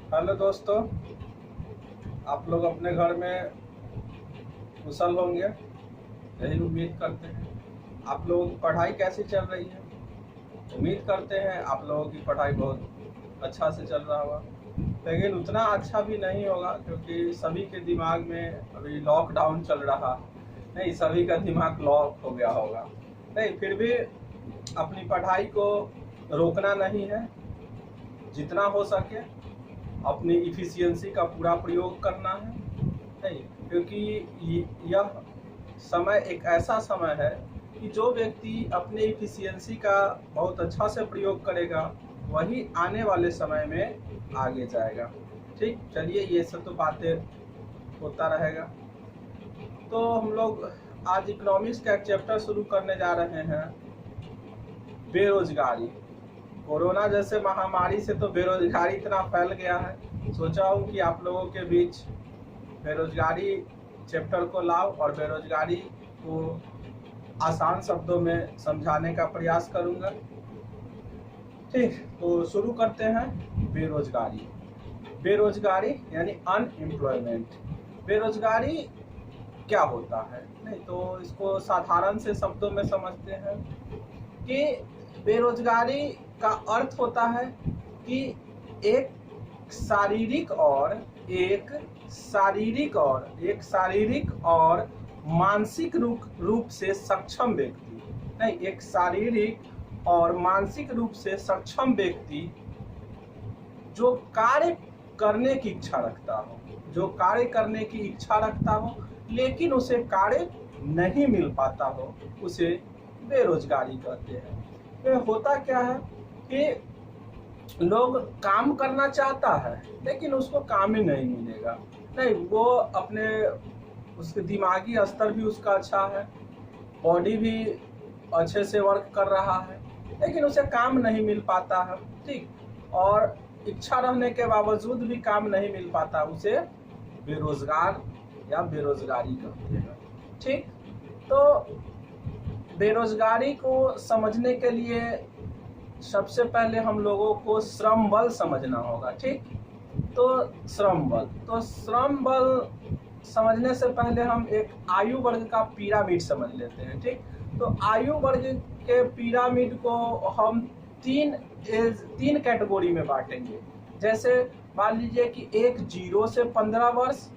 Hello दोस्तों, आप लोग अपने घर में कुशल होंगे, यही उम्मीद करते हैं। आप लोगों की पढ़ाई कैसी चल रही है? उम्मीद करते हैं आप लोगों की पढ़ाई बहुत अच्छा से चल रहा होगा, लेकिन उतना अच्छा भी नहीं होगा क्योंकि सभी के दिमाग में अभी लॉकडाउन चल रहा नहीं, सभी का दिमाग लॉक हो गया होगा। नहीं, फिर भी अपनी पढ़ाई को रोकना नहीं है, जितना हो सके अपनी इफ़िशियंसी का पूरा प्रयोग करना है। नहीं, क्योंकि यह समय एक ऐसा समय है कि जो व्यक्ति अपने इफ़िशियंसी का बहुत अच्छा से प्रयोग करेगा वही आने वाले समय में आगे जाएगा। ठीक, चलिए ये सब तो बातें होता रहेगा। तो हम लोग आज इकोनॉमिक्स का एक चैप्टर शुरू करने जा रहे हैं, बेरोजगारी। कोरोना जैसे महामारी से तो बेरोजगारी इतना फैल गया है, सोचा हूँ कि आप लोगों के बीच बेरोजगारी चैप्टर को लाओ और बेरोजगारी को आसान शब्दों में समझाने का प्रयास करूँगा। ठीक, तो शुरू करते हैं। बेरोजगारी बेरोजगारी यानी अनएम्प्लॉयमेंट। बेरोजगारी क्या होता है? नहीं, तो इसको साधारण से शब्दों में समझते हैं कि बेरोजगारी का अर्थ होता है कि एक शारीरिक और मानसिक रूप से सक्षम व्यक्ति, नहीं, एक शारीरिक और मानसिक रूप से सक्षम व्यक्ति जो कार्य करने की इच्छा रखता हो लेकिन उसे कार्य नहीं मिल पाता हो, उसे बेरोजगारी कहते हैं। तो होता क्या है कि लोग काम करना चाहता है लेकिन उसको काम ही नहीं मिलेगा। नहीं, वो अपने उसके दिमागी स्तर भी उसका अच्छा है, बॉडी भी अच्छे से वर्क कर रहा है, लेकिन उसे काम नहीं मिल पाता है। ठीक, और इच्छा रहने के बावजूद भी काम नहीं मिल पाता, उसे बेरोजगार या बेरोजगारी कहते हैं। ठीक, तो बेरोजगारी को समझने के लिए सबसे पहले हम लोगों को श्रम बल समझना होगा। ठीक, तो श्रम बल समझने से पहले हम एक आयु वर्ग का पिरामिड समझ लेते हैं। ठीक, तो आयु वर्ग के पिरामिड को हम तीन कैटेगरी में बांटेंगे। जैसे मान लीजिए कि एक 0 से 15 वर्ष,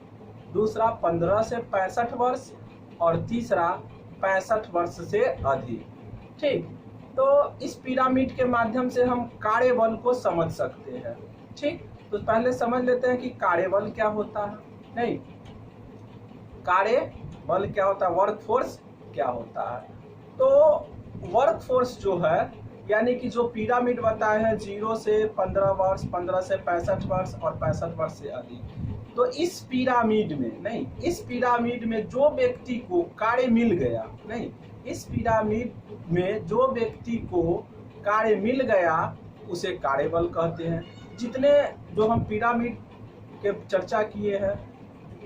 दूसरा 15 से 65 वर्ष और तीसरा 65 वर्ष से अधिक। ठीक, तो इस पिरामिड के माध्यम से हम कार्यबल को समझ सकते हैं। ठीक, तो पहले समझ लेते हैं कि कार्यबल क्या होता है। नहीं, कार्यबल क्या होता है, वर्कफोर्स क्या होता है। तो वर्कफोर्स जो है, यानी कि जो पिरामिड बताए हैं 0 से 15 वर्ष, 15 से 65 वर्ष और 65 वर्ष से अधिक, तो इस पिरामिड में जो व्यक्ति को कार्य मिल गया, नहीं, इस पिरामिड में जो व्यक्ति को कार्य मिल गया उसे कार्यबल कहते हैं। जितने जो हम पिरामिड के चर्चा किए हैं,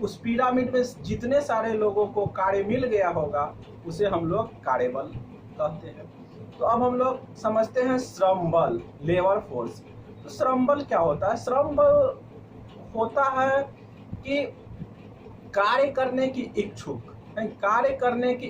उस पिरामिड में जितने सारे लोगों को कार्य मिल गया होगा उसे हम लोग कार्यबल कहते हैं। तो अब हम लोग समझते हैं श्रम बल, लेबर फोर्स। तो श्रम बल क्या होता है? श्रम बल होता है कि कार्य करने की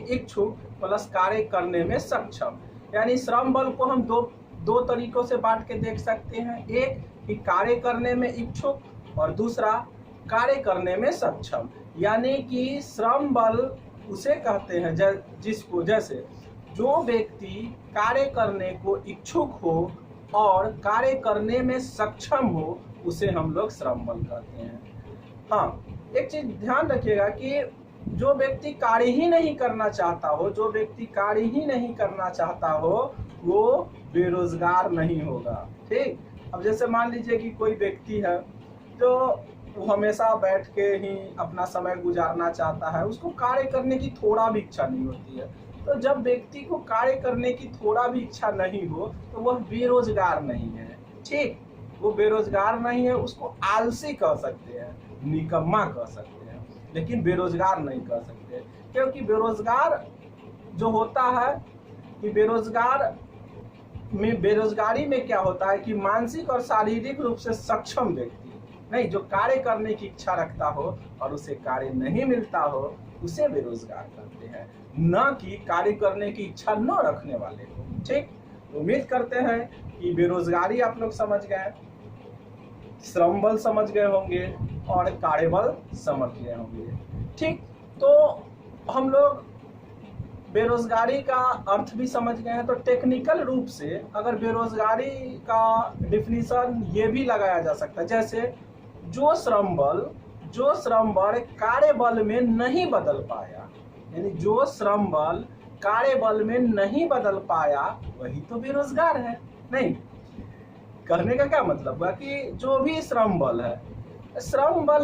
इच्छुक प्लस कार्य करने में सक्षम। यानी श्रम बल को हम दो तरीकों से बांट के देख सकते हैं। एक कि कार्य करने में इच्छुक और दूसरा कार्य करने में सक्षम। यानी कि श्रम बल उसे कहते हैं जिसको, जैसे जो व्यक्ति कार्य करने को इच्छुक हो और कार्य करने में सक्षम हो उसे हम लोग श्रम बल कहते हैं। हाँ, एक चीज ध्यान रखिएगा कि जो व्यक्ति कार्य ही नहीं करना चाहता हो वो बेरोजगार नहीं होगा। ठीक, अब जैसे मान लीजिए कि कोई व्यक्ति है जो वो हमेशा बैठ के ही अपना समय गुजारना चाहता है, उसको कार्य करने की थोड़ा भी इच्छा नहीं होती है। तो जब व्यक्ति को कार्य करने की थोड़ा भी इच्छा नहीं हो तो वह बेरोजगार नहीं है। ठीक, वो बेरोजगार नहीं है, उसको आलसी कह सकते हैं, निकम्मा कह सकते हैं, लेकिन बेरोजगार नहीं कह सकते। क्योंकि बेरोजगार जो होता है कि बेरोजगारी में क्या होता है कि मानसिक और शारीरिक रूप से सक्षम व्यक्ति, नहीं, जो कार्य करने की इच्छा रखता हो और उसे कार्य नहीं मिलता हो उसे बेरोजगार कहते हैं, न कि कार्य करने की इच्छा न रखने वाले को। ठीक, उम्मीद करते हैं कि बेरोजगारी आप लोग समझ गए, श्रम बल समझ गए होंगे और कार्यबल समझ गए होंगे। ठीक, तो हम लोग बेरोजगारी का अर्थ भी समझ गए हैं। तो टेक्निकल रूप से अगर बेरोजगारी का डिफिनीशन ये भी लगाया जा सकता है, जैसे जो श्रम बल कार्य बल में नहीं बदल पाया, यानी जो श्रम बल कार्य बल में नहीं बदल पाया वही तो बेरोजगार है। नहीं, कहने का क्या मतलब हुआ कि जो भी श्रम बल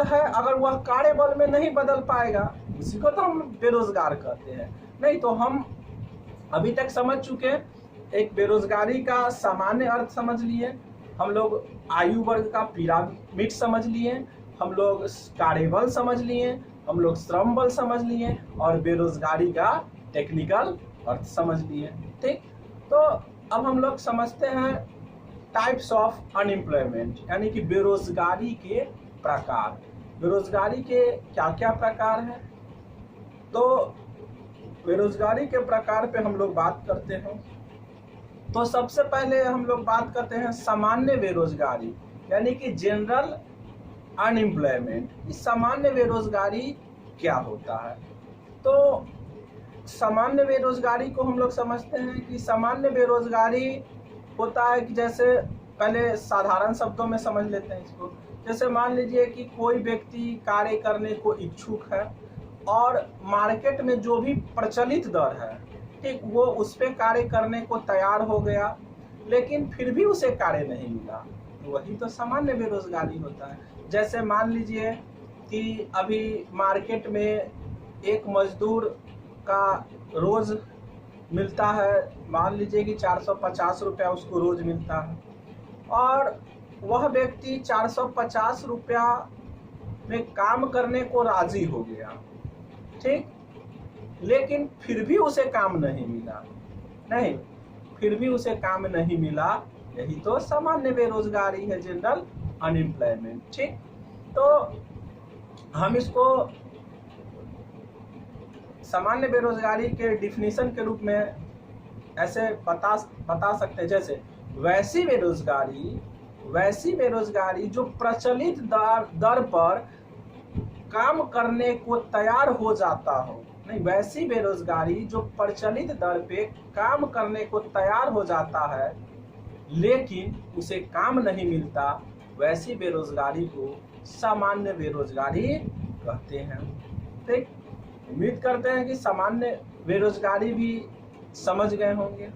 है अगर वह कार्य बल में नहीं बदल पाएगा उसी को तो हम बेरोजगार कहते हैं। नहीं, तो हम अभी तक समझ चुके, एक बेरोजगारी का सामान्य अर्थ समझ लिए, हम लोग आयु वर्ग का पिरामिड समझ लिए, हम लोग कार्यबल समझ लिए, हम लोग श्रम बल समझ लिए और बेरोजगारी का टेक्निकल अर्थ समझ लिए। ठीक, तो अब हम लोग समझते हैं टाइप्स ऑफ अनएम्प्लॉयमेंट, यानी कि बेरोजगारी के प्रकार। बेरोजगारी के क्या क्या प्रकार हैं? तो बेरोजगारी के प्रकार पे हम लोग बात करते हैं। तो सबसे पहले हम लोग बात करते हैं सामान्य बेरोजगारी, यानी कि जनरल अनएम्प्लॉयमेंट। इस सामान्य बेरोजगारी क्या होता है? तो सामान्य बेरोजगारी को हम लोग समझते हैं कि सामान्य बेरोजगारी होता है कि जैसे पहले साधारण शब्दों में समझ लेते हैं इसको। जैसे मान लीजिए कि कोई व्यक्ति कार्य करने को इच्छुक है और मार्केट में जो भी प्रचलित दर है, ठीक, वो उस पर कार्य करने को तैयार हो गया लेकिन फिर भी उसे कार्य नहीं मिला, तो वही तो सामान्य बेरोजगारी होता है। जैसे मान लीजिए कि अभी मार्केट में एक मजदूर का रोज मिलता है, मान लीजिए कि 450 रुपया उसको रोज मिलता है और वह व्यक्ति 450 रुपया में काम करने को राजी हो गया, ठीक, लेकिन फिर भी उसे काम नहीं मिला। नहीं, फिर भी उसे काम नहीं मिला, यही तो सामान्य बेरोजगारी है, जनरल अनएम्प्लॉयमेंट। ठीक, तो हम इसको सामान्य बेरोजगारी के डिफिनीशन के रूप में ऐसे बता सकते हैं, जैसे वैसी बेरोजगारी जो प्रचलित दर पर काम करने को तैयार हो जाता हो। नहीं, वैसी बेरोजगारी जो प्रचलित दर पे काम करने को तैयार हो जाता है लेकिन उसे काम नहीं मिलता, वैसी बेरोजगारी को सामान्य बेरोजगारी कहते हैं। ठीक, उम्मीद करते हैं कि सामान्य बेरोजगारी भी समझ गए होंगे।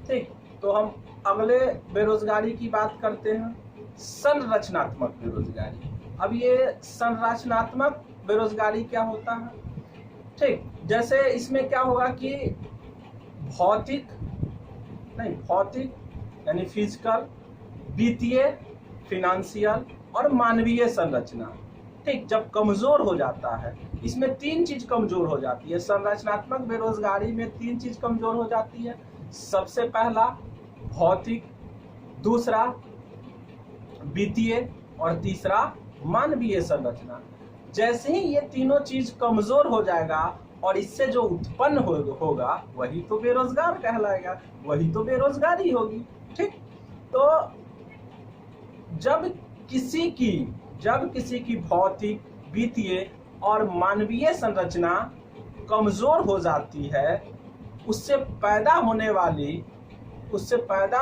ठीक, तो हम अगले बेरोजगारी की बात करते हैं, संरचनात्मक बेरोजगारी। अब ये संरचनात्मक बेरोजगारी क्या होता है? ठीक, जैसे इसमें क्या होगा कि भौतिक यानी फिजिकल, वित्तीय फिनेंशियल और मानवीय संरचना, ठीक, जब कमजोर हो जाता है, इसमें 3 चीज कमजोर हो जाती है। संरचनात्मक बेरोजगारी में 3 चीज कमजोर हो जाती है। सबसे पहला भौतिक, दूसरा वित्तीय और तीसरा मानवीय संरचना। जैसे ही ये तीनों चीज कमजोर हो जाएगा और इससे जो उत्पन्न होगा वही तो बेरोजगार कहलाएगा, वही तो बेरोजगारी होगी। ठीक, तो जब किसी की भौतिक, वित्तीय और मानवीय संरचना कमजोर हो जाती है, उससे पैदा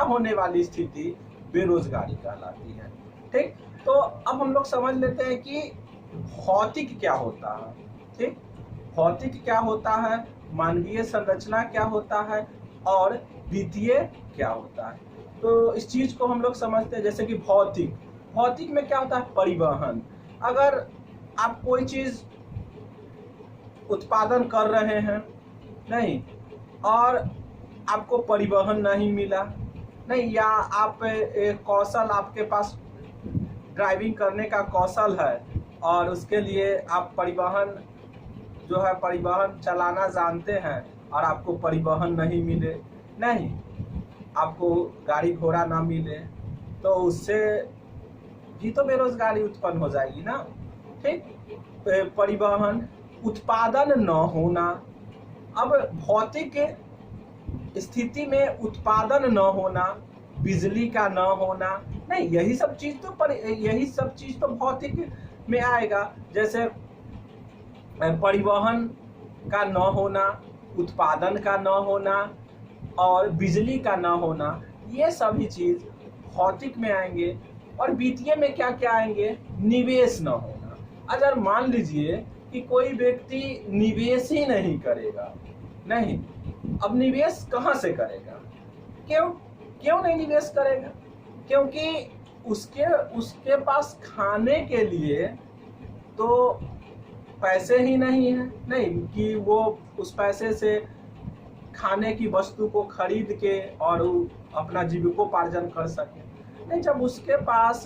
होने वाली स्थिति बेरोजगारी कहलाती है। ठीक, तो अब हम लोग समझ लेते हैं कि भौतिक क्या होता है। ठीक, भौतिक क्या होता है, मानवीय संरचना क्या होता है और वित्तीय क्या होता है। तो इस चीज को हम लोग समझते हैं। जैसे कि भौतिक में क्या होता है? परिवहन। अगर आप कोई चीज उत्पादन कर रहे हैं नहीं और आपको परिवहन नहीं मिला, नहीं, या आप कौशल, आपके पास ड्राइविंग करने का कौशल है और उसके लिए आप परिवहन चलाना जानते हैं और आपको परिवहन नहीं मिले, नहीं, आपको गाड़ी घोड़ा ना मिले, तो उससे तभी तो बेरोजगारी उत्पन्न हो जाएगी ना। ठीक, परिवहन, उत्पादन न होना। अब भौतिक स्थिति में उत्पादन न होना, बिजली का न होना, नहीं यही सब चीज तो भौतिक में आएगा। जैसे परिवहन का न होना, उत्पादन का न होना और बिजली का न होना, ये सभी चीज भौतिक में आएंगे। और वित्तीय में क्या क्या आएंगे? निवेश न होना। अगर मान लीजिए कि कोई व्यक्ति निवेश ही नहीं करेगा, नहीं, अब निवेश कहाँ से करेगा? क्यों नहीं निवेश करेगा? क्योंकि उसके पास खाने के लिए तो पैसे ही नहीं है, नहीं कि वो उस पैसे से खाने की वस्तु को खरीद के और अपना जीविकोपार्जन कर सके। नहीं, जब उसके पास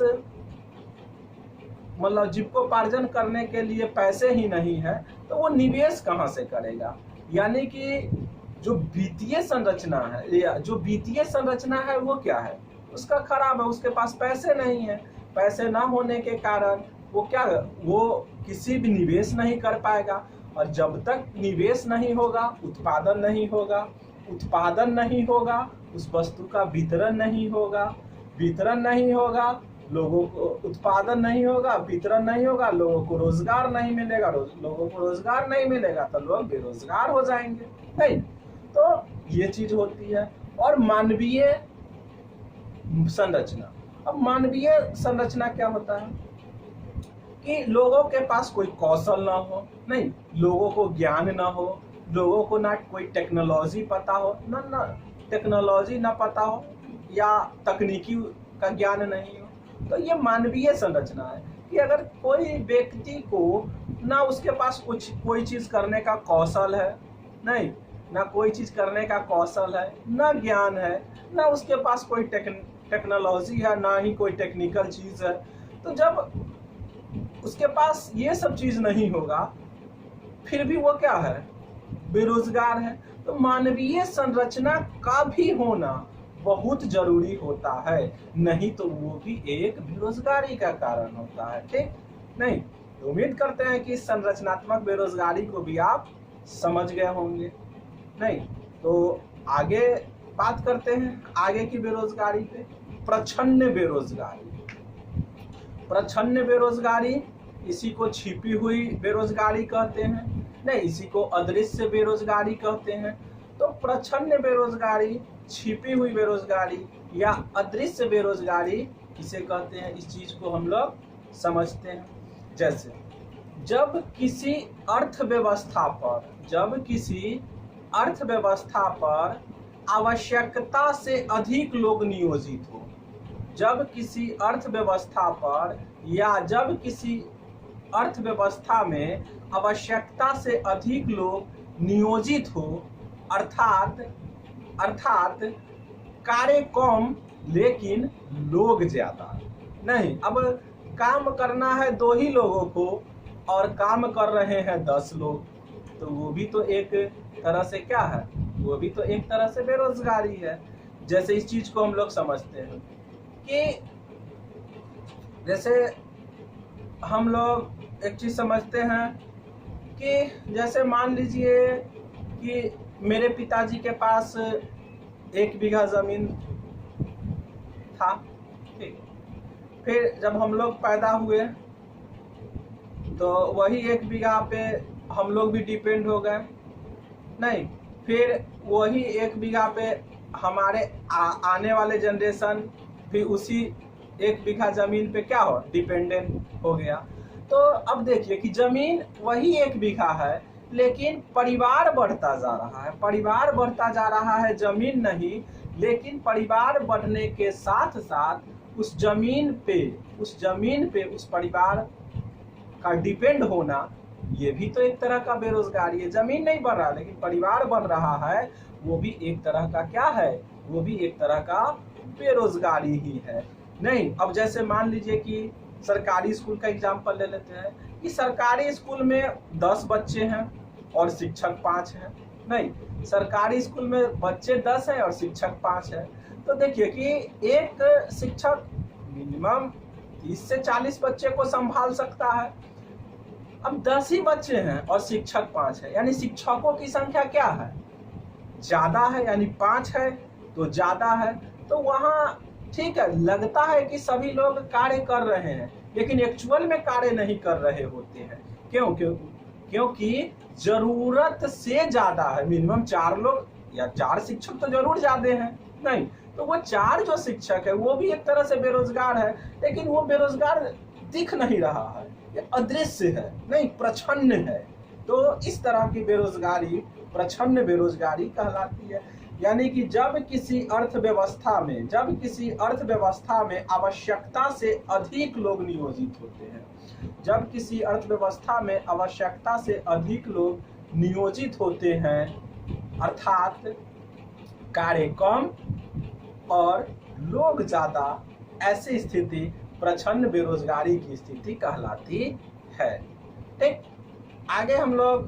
मतलब जीविकोपार्जन करने के लिए पैसे ही नहीं है तो वो निवेश कहाँ से करेगा? यानी कि जो वित्तीय संरचना है, या जो वित्तीय संरचना है वो क्या है? उसका खराब है, उसके पास पैसे नहीं है। पैसे ना होने के कारण वो किसी भी निवेश नहीं कर पाएगा। और जब तक निवेश नहीं होगा, उत्पादन नहीं होगा, उत्पादन नहीं होगा, उस वस्तु का वितरण नहीं होगा, वितरण नहीं होगा, लोगों को उत्पादन नहीं होगा, वितरण नहीं होगा, लोगों को रोजगार नहीं मिलेगा, लोगों को रोजगार नहीं मिलेगा तो लोग बेरोजगार हो जाएंगे। नहीं, तो ये चीज होती है। और मानवीय संरचना। अब मानवीय संरचना क्या होता है कि लोगों के पास कोई कौशल ना हो, नहीं, लोगों को ज्ञान ना हो, लोगों को ना कोई टेक्नोलॉजी पता हो, ना टेक्नोलॉजी ना पता हो, या तकनीकी का ज्ञान नहीं हो। तो ये मानवीय संरचना है कि अगर कोई व्यक्ति को ना उसके पास कोई चीज करने का कौशल है, नहीं, ना कोई चीज करने का कौशल है, ना ज्ञान है, ना उसके पास कोई टेक्नोलॉजी है, ना ही कोई टेक्निकल चीज है, तो जब उसके पास ये सब चीज नहीं होगा फिर भी वो क्या है? बेरोजगार है। तो मानवीय संरचना का भी होना बहुत जरूरी होता है, नहीं तो वो भी एक बेरोजगारी का कारण होता है। ठीक, नहीं, तो उम्मीद करते हैं कि संरचनात्मक बेरोजगारी को भी आप समझ गए होंगे। नहीं, तो आगे बात करते हैं आगे की बेरोजगारी पे। प्रच्छन्न बेरोजगारी। प्रच्छन्न बेरोजगारी, इसी को छिपी हुई बेरोजगारी कहते हैं, नहीं, इसी को अदृश्य बेरोजगारी कहते हैं। तो प्रच्छन्न बेरोजगारी, छिपी हुई बेरोजगारी या अदृश्य बेरोजगारी इसे कहते हैं। इस चीज को हम लोग समझते हैं। जैसे जब किसी अर्थव्यवस्था पर आवश्यकता से अधिक लोग नियोजित हो, जब किसी अर्थव्यवस्था पर या जब किसी अर्थव्यवस्था में आवश्यकता से अधिक लोग नियोजित हो, अर्थात कार्य कम लेकिन लोग ज्यादा। नहीं, अब काम करना है 2 ही लोगों को और काम कर रहे हैं 10 लोग, तो वो भी तो एक तरह से क्या है? वो भी तो एक तरह से बेरोजगारी है। जैसे इस चीज को हम लोग समझते हैं कि जैसे हम लोग एक चीज समझते हैं कि जैसे मान लीजिए कि मेरे पिताजी के पास 1 बीघा जमीन था। ठीक, फिर जब हम लोग पैदा हुए तो वही 1 बीघा पे हम लोग भी डिपेंड हो गए। नहीं, फिर वही 1 बीघा पे हमारे आने वाले जनरेशन भी उसी 1 बीघा जमीन पे क्या हो? डिपेंडेंट हो गया। तो अब देखिए कि जमीन वही 1 बीघा है लेकिन परिवार बढ़ता जा रहा है, परिवार बढ़ता जा रहा है, जमीन नहीं। लेकिन परिवार बढ़ने के साथ साथ उस जमीन पे उस परिवार का डिपेंड होना, ये भी तो एक तरह का बेरोजगारी है। जमीन नहीं बढ़ रहा लेकिन परिवार बढ़ रहा है, वो भी एक तरह का क्या है? वो भी एक तरह का बेरोजगारी ही है। नहीं, अब जैसे मान लीजिए कि सरकारी स्कूल का एग्जाम्पल ले लेते हैं कि सरकारी स्कूल में 10 बच्चे हैं और शिक्षक 5 हैं। नहीं, सरकारी स्कूल में बच्चे 10 हैं और शिक्षक 5 हैं। तो देखिए कि एक शिक्षक मिनिमम 30 से 40 बच्चे को संभाल सकता है। अब 10 ही बच्चे हैं और शिक्षक 5 है, यानी शिक्षकों की संख्या क्या है, ज्यादा है, यानी 5 है तो ज्यादा है। तो वहाँ ठीक है, लगता है कि सभी लोग कार्य कर रहे हैं, लेकिन एक्चुअल में कार्य नहीं कर रहे होते हैं। क्योंकि जरूरत से ज्यादा है। मिनिमम 4 लोग या 4 शिक्षक तो जरूर ज्यादा हैं, नहीं तो वो 4 जो शिक्षक है वो भी एक तरह से बेरोजगार है, लेकिन वो बेरोजगार दिख नहीं रहा है, ये अदृश्य है, नहीं प्रछन्न है। तो इस तरह की बेरोजगारी प्रछन्न बेरोजगारी कहलाती है। यानी कि जब किसी अर्थव्यवस्था में आवश्यकता से अधिक लोग नियोजित होते हैं, जब किसी अर्थव्यवस्था में आवश्यकता से अधिक लोग नियोजित होते हैं, अर्थात कार्य कम और लोग ज्यादा, ऐसी स्थिति प्रछन्न बेरोजगारी की स्थिति कहलाती है। ठीक, आगे हम लोग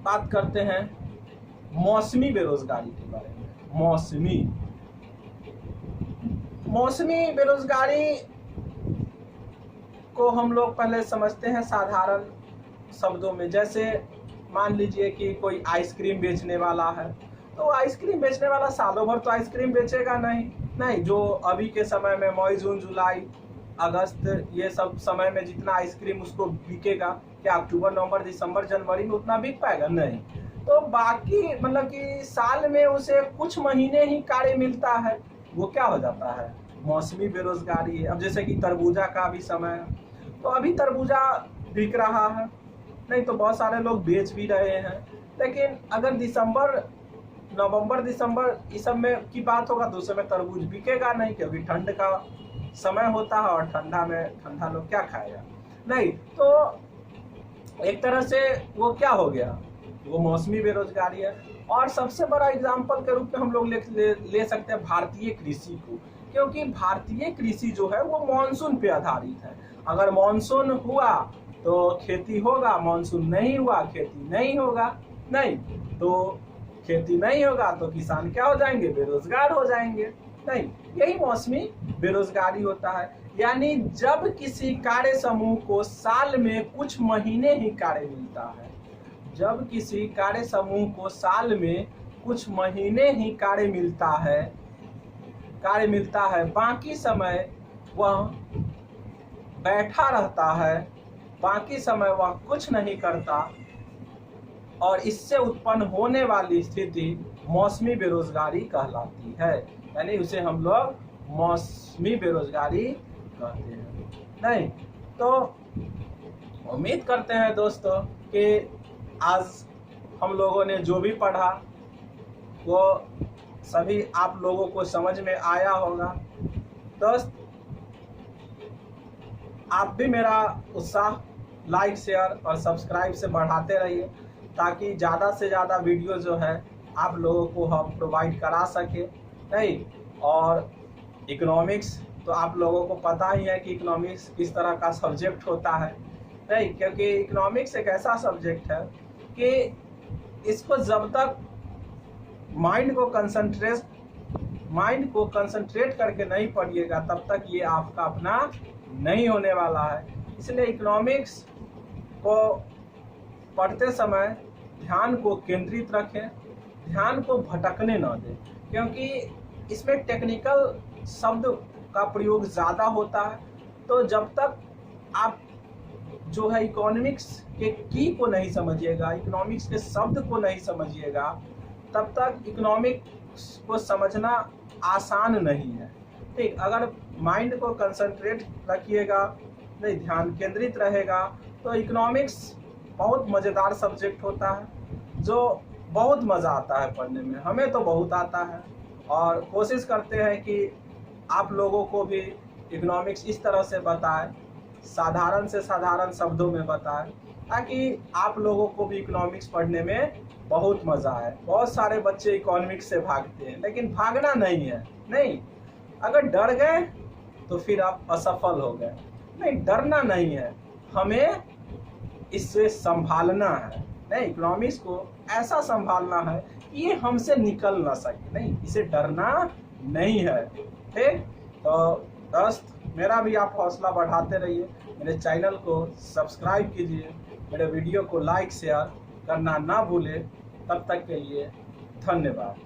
बात करते हैं मौसमी बेरोजगारी के बारे में। मौसमी बेरोजगारी को हम लोग पहले समझते हैं साधारण शब्दों में। जैसे मान लीजिए कि कोई आइसक्रीम बेचने वाला है, तो आइसक्रीम बेचने वाला सालों भर तो आइसक्रीम बेचेगा नहीं। जो अभी के समय में मई जून जुलाई अगस्त ये सब समय में जितना आइसक्रीम उसको बिकेगा, क्या अक्टूबर नवंबर दिसंबर जनवरी में उतना बिक पाएगा? नहीं। तो बाकी मतलब कि साल में उसे कुछ महीने ही कार्य मिलता है, वो क्या हो जाता है, मौसमी बेरोजगारी है। अब जैसे कि तरबूजा का भी समय है, तो अभी तरबूजा बिक रहा है, नहीं तो बहुत सारे लोग बेच भी रहे हैं। लेकिन अगर नवंबर दिसंबर इस सब में की बात होगा तो उस समय तरबूज बिकेगा नहीं, क्योंकि ठंड का समय होता है और ठंडा लोग क्या खाएगा, नहीं। तो एक तरह से वो क्या हो गया, वो मौसमी बेरोजगारी है। और सबसे बड़ा एग्जाम्पल के रूप में हम लोग ले सकते हैं भारतीय कृषि को, क्योंकि भारतीय कृषि जो है वो मानसून पे आधारित है। अगर मानसून हुआ तो खेती होगा, मानसून नहीं हुआ खेती नहीं होगा, नहीं तो खेती नहीं होगा तो किसान क्या हो जाएंगे, बेरोजगार हो जाएंगे, नहीं। यही मौसमी बेरोजगारी होता है। यानी जब किसी कार्य समूह को साल में कुछ महीने ही कार्य मिलता है, जब किसी कार्य समूह को साल में कुछ महीने ही कार्य मिलता है, बाकी समय वह बैठा रहता है, बाकी समय वह कुछ नहीं करता, और इससे उत्पन्न होने वाली स्थिति मौसमी बेरोजगारी कहलाती है। यानी उसे हम लोग मौसमी बेरोजगारी कहते हैं, नहीं। तो उम्मीद करते हैं दोस्तों कि आज हम लोगों ने जो भी पढ़ा वो सभी आप लोगों को समझ में आया होगा। दोस्त, आप भी मेरा उत्साह लाइक शेयर और सब्सक्राइब से बढ़ाते रहिए, ताकि ज़्यादा से ज़्यादा वीडियो जो है आप लोगों को हम प्रोवाइड करा सके, नहीं। और इकोनॉमिक्स तो आप लोगों को पता ही है कि इकोनॉमिक्स किस तरह का सब्जेक्ट होता है, नहीं, क्योंकि इकोनॉमिक्स एक ऐसा सब्जेक्ट है कि इसको जब तक माइंड को कंसंट्रेट करके नहीं पढ़िएगा तब तक ये आपका अपना नहीं होने वाला है। इसलिए इकोनॉमिक्स को पढ़ते समय ध्यान को केंद्रित रखें, ध्यान को भटकने न दें, क्योंकि इसमें टेक्निकल शब्द का प्रयोग ज़्यादा होता है। तो जब तक आप जो है इकोनॉमिक्स के की को नहीं समझिएगा, इकोनॉमिक्स के शब्द को नहीं समझिएगा, तब तक इकोनॉमिक्स को समझना आसान नहीं है। ठीक, अगर माइंड को कंसंट्रेट रखिएगा, नहीं ध्यान केंद्रित रहेगा, तो इकोनॉमिक्स बहुत मज़ेदार सब्जेक्ट होता है, जो बहुत मज़ा आता है पढ़ने में। हमें तो बहुत आता है, और कोशिश करते हैं कि आप लोगों को भी इकोनॉमिक्स इस तरह से बताएं, साधारण से साधारण शब्दों में बताएं, ताकि आप लोगों को भी इकोनॉमिक्स पढ़ने में बहुत मज़ा आए। बहुत सारे बच्चे इकोनॉमिक्स से भागते हैं, लेकिन भागना नहीं है, नहीं। अगर डर गए तो फिर आप असफल हो गए, नहीं, डरना नहीं है, हमें इससे संभालना है, नहीं। इकोनॉमिक्स को ऐसा संभालना है कि ये हमसे निकल ना सके, नहीं, इसे डरना नहीं है। ठीक, तो दोस्त मेरा भी आप हौसला बढ़ाते रहिए, मेरे चैनल को सब्सक्राइब कीजिए, मेरे वीडियो को लाइक शेयर करना ना भूलें। तब तक के लिए धन्यवाद।